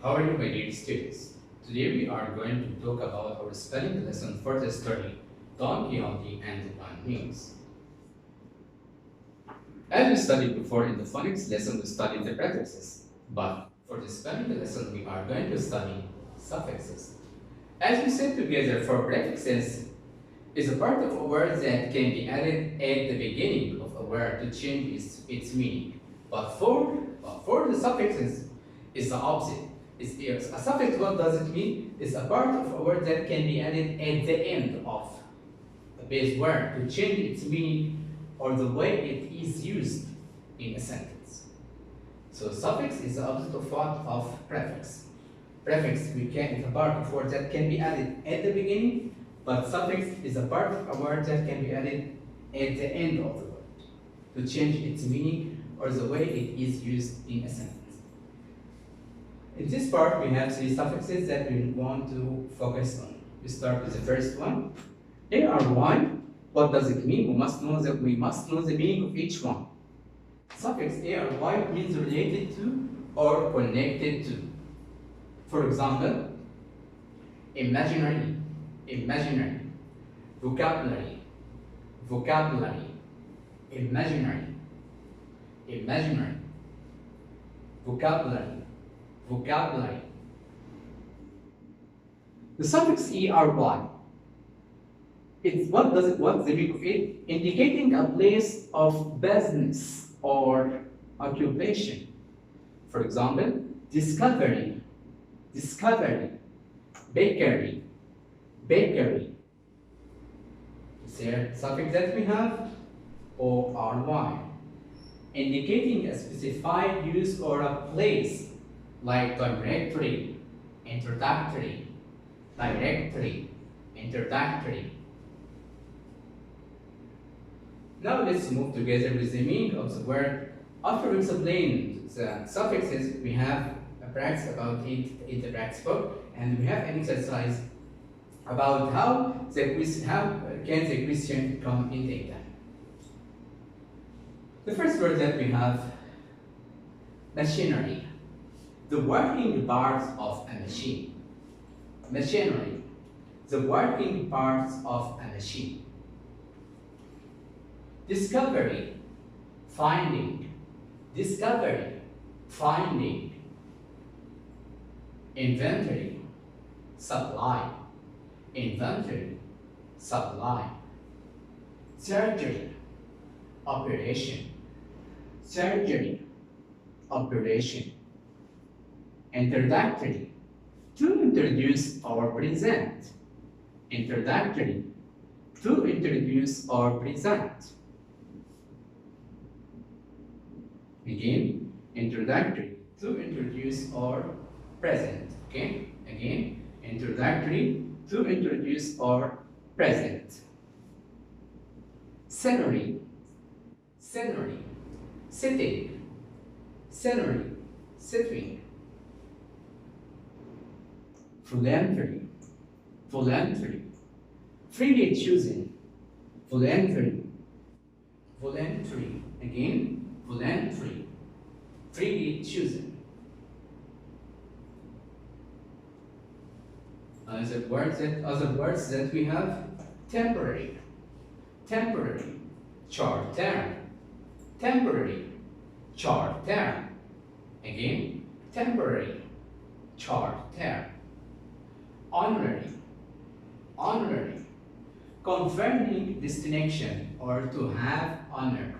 How are you, my dear students? Today we are going to talk about our spelling lesson for the story Don Quixote and the Windmills. As we studied before in the phonics lesson, we studied the prefixes, but for the spelling lesson, we are going to study suffixes. As we said together, for prefixes is a part of a word that can be added at the beginning of a word to change its meaning. But for the suffixes, it's the opposite. A suffix, what does it mean? It's a part of a word that can be added at the end of a base word to change its meaning or the way it is used in a sentence. So suffix is the opposite of what? Of prefix. Prefix is a part of a word that can be added at the beginning, but suffix is a part of a word that can be added at the end of the word to change its meaning or the way it is used in a sentence. In this part, we have three suffixes that we want to focus on. We start with the first one. ARY, what does it mean? We must know the meaning of each one. Suffix ARY means related to or connected to. For example, imaginary, imaginary, vocabulary, vocabulary, imaginary, imaginary, vocabulary, vocabulary. The suffix ERY, what's the meaning of it? Indicating a place of business or occupation. For example, discovery, discovery, bakery, bakery. Is there a suffix that we have? ORY, indicating a specified use or a place, like directory, introductory, directory, introductory. Now let's move together with the meaning of the word. After we explain the suffixes, we have a practice about it in the practice book, and we have an exercise about how can the question come in the exam. The first word that we have, machinery. The working parts of a machine. Machinery. The working parts of a machine. Discovery. Finding. Discovery. Finding. Inventory. Supply. Inventory. Supply. Surgery. Operation. Surgery. Operation. Introductory, to introduce or present. Introductory, to introduce or present. Again, introductory, to introduce or present. Okay, again, introductory, to introduce or present. Scenery, scenery, sitting, scenery, sitting. Voluntary, voluntary, freely choosing, voluntary, voluntary, again, voluntary, freely choosing. Other words that we have, temporary, temporary, short term, temporary, short term, again, temporary, short term. Honorary, honorary, conferring distinction or to have honor.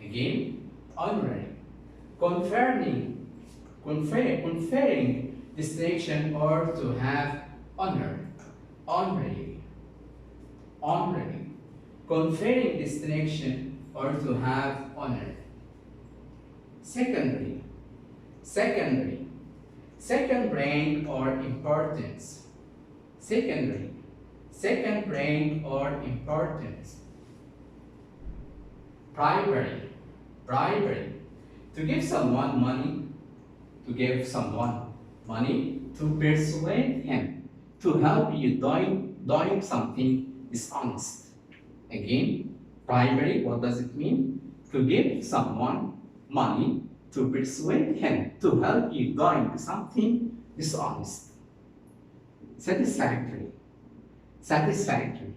Again, honorary, conferring distinction or to have honor. Honorary, honorary, conferring distinction or to have honor. Secondary, secondary, second rank or importance. Secondary, second rank or importance. Bribery, bribery, to give someone money, to persuade him to help you doing something dishonest. Again, bribery, what does it mean? To give someone money to persuade him to help you doing something dishonest, satisfactory, satisfactory,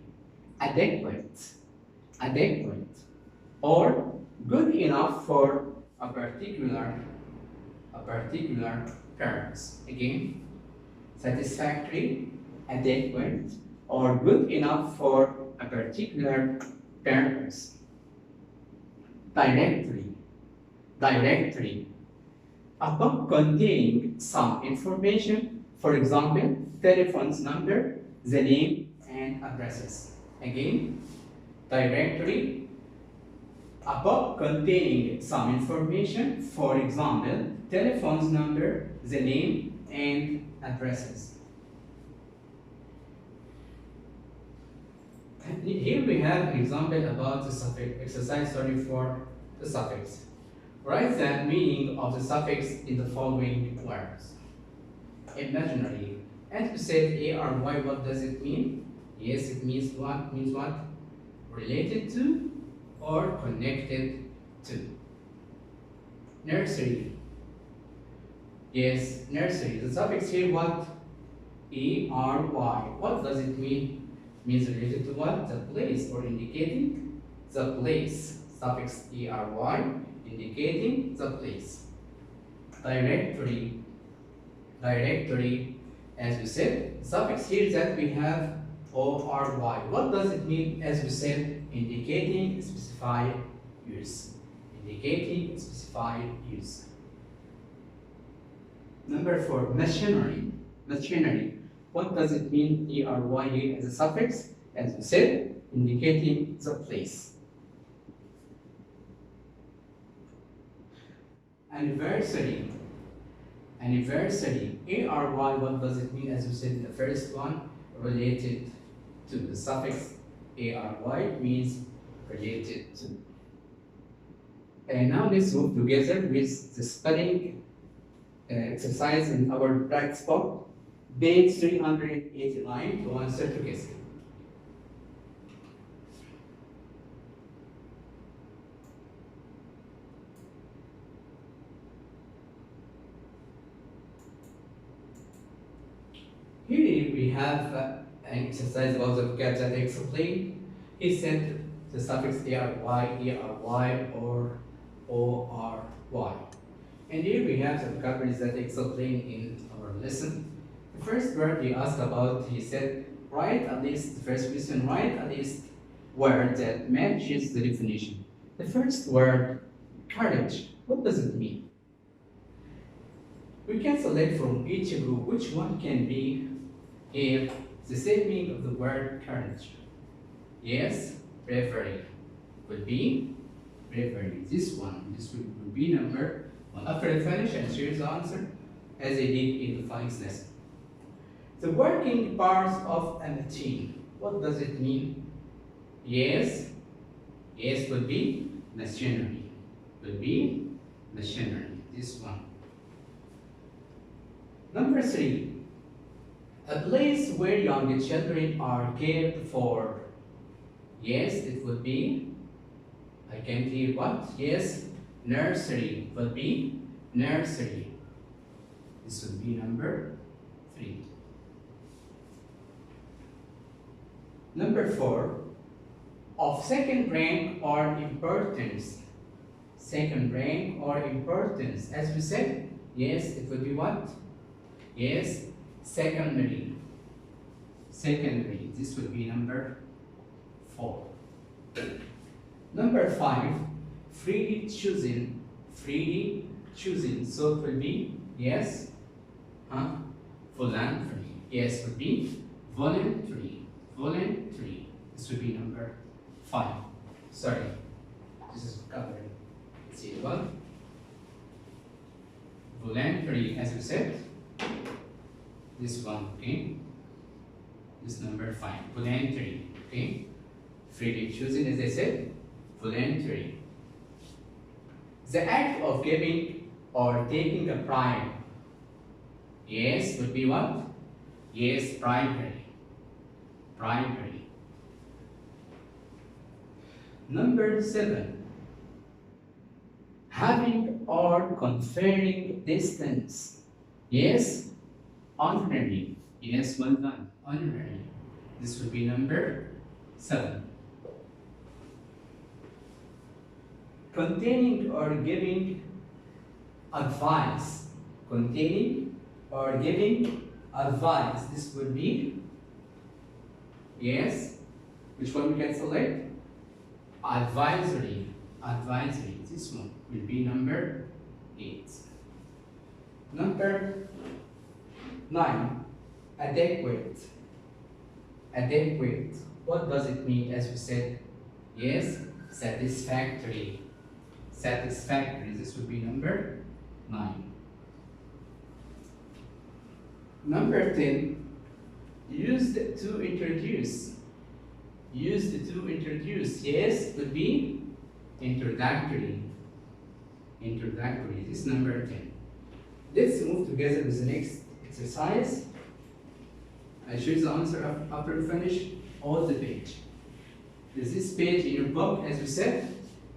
adequate, adequate, or good enough for a particular purpose. Again, satisfactory, adequate, or good enough for a particular purpose. Directory, directory, a book containing some information, for example, telephone's number, the name, and addresses. Again, directory, a book containing some information, for example, telephone's number, the name, and addresses. Here we have an example about the suffix, exercise 34, the suffix. Write the meaning of the suffix in the following words. Imaginary. And we said ARY, what does it mean? Yes, it means what? Means what? Related to or connected to. Nursery. Yes, nursery. The suffix here, what? ARY. What does it mean? Means related to what? The place, or indicating the place. Suffix ARY, indicating the place. Directory. Directory, as we said, suffix here that we have ORY. What does it mean? As we said, indicating specified use. Indicating specified use. Number 4, machinery. Machinery. What does it mean? ERY here as a suffix, as we said, indicating the place. Anniversary. Anniversary. ARY, what does it mean? As we said in the first one, related to. The suffix ARY means related to. And now let's move together with the spelling exercise in our practice book, page 389, to answer together. Here we have an exercise about the vocab that I explained. He said the suffix ARY, ARY, or ORY. And here we have the vocabularies that I explained in our lesson. The first word he asked about, he said, write at least, the first question, write at least word that matches the definition. The first word, courage. What does it mean? We can select from each group which one can be here the same meaning of the word courage. Yes, bravery will be bravery. This one, this will be number 1. After I finish and share the answer as I did in the phonics lesson. The working parts of a machine. What does it mean? Yes, yes will be machinery. Will be machinery. This one. Number 3. A place where young children are cared for. Yes, it would be, I can't hear what? Yes, nursery will be nursery. This would be number 3. Number 4, of second rank or importance. Second rank or importance. As we said, yes, it would be what? Yes, secondary. Secondary. This would be number 4. Number 5, freely choosing. Freely choosing. So it will be, yes, voluntary. Yes, it would be voluntary. Voluntary. This would be number 5. Sorry, this is covering. Let's see one. Voluntary, as we said. This one, okay? This number 5. Voluntary, okay? Freely choosing, as I said, voluntary. The act of giving or taking a bribe. Yes, would be what? Yes, bribery. Bribery. Number 7. Having or conferring distance. Yes, Honorary. Yes, well done. Honorary. This would be number 7. Containing or giving advice. Containing or giving advice. This would be, yes, which one we can select? Advisory. Advisory. This one will be number 8. Number 9. Adequate. Adequate. What does it mean? As we said, yes, satisfactory. Satisfactory. This would be number 9. Number 10. Used to introduce. Used to introduce. Yes, would be introductory. Introductory. This is number 10. Let's move together with the next exercise. I show you the answer after we finish all the page. There's this page in your book, as we said,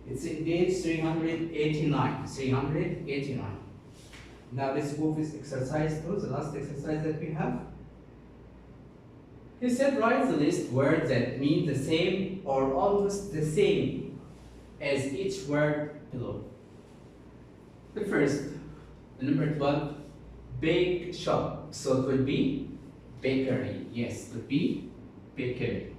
it's in page 389. 389. Now let's move this exercise to the last exercise that we have. He said, write the list words that mean the same or almost the same as each word below. The first, the number 12, bake shop. So it will be bakery. Yes, it would be bakery.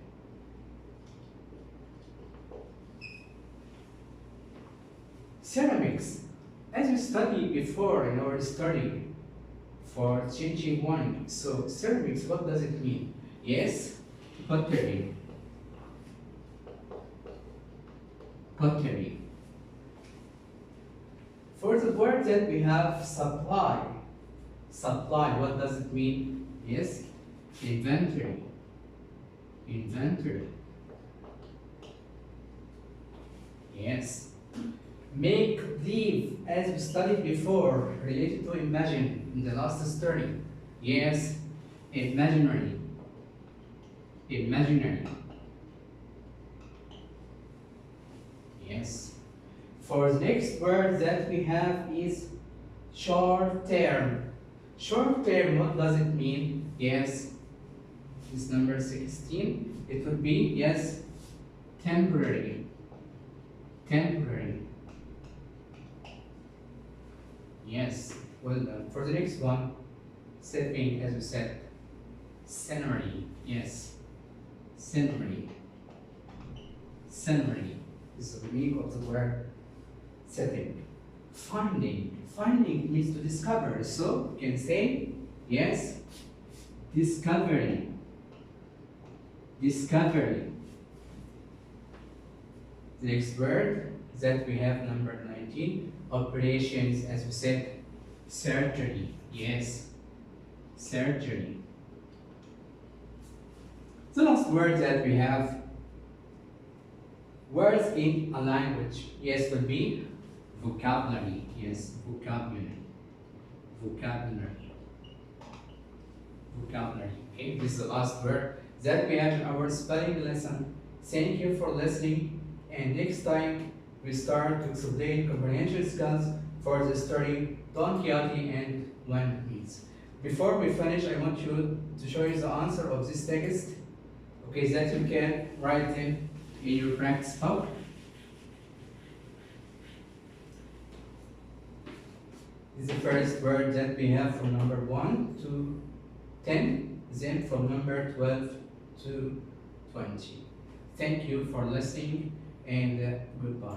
Ceramics. As we studied before in our study for changing wine. So ceramics, what does it mean? Yes, pottery. Pottery. For the word that we have supply. Supply, what does it mean? Yes, inventory. Inventory. Yes. Make leave, as we studied before, related to imagine in the last study. Yes, imaginary. Imaginary. Yes. For the next word that we have is short term. Short term, what does it mean? Yes, this number 16. It would be, yes, temporary. Temporary. Yes, well done. For the next one, setting, as we said, scenery. Yes, scenery. Scenery is the meaning of the word setting. Finding. Finding means to discover. So you can say, yes, discovery. Discovery. The next word that we have, number 19, operations, as we said, surgery. Yes, surgery. The last word that we have, words in a language. Yes, would be vocabulary. Yes, vocabulary. Vocabulary. Vocabulary. Okay, this is the last word that we have in our spelling lesson. Thank you for listening, and next time we start to explain comprehension skills for the story Don Quixote and Windmills. Before we finish, I want you to show you the answer of this text, okay, that you can write in your practice book. This is the first word that we have from number 1 to 10, then from number 12 to 20. Thank you for listening, and goodbye.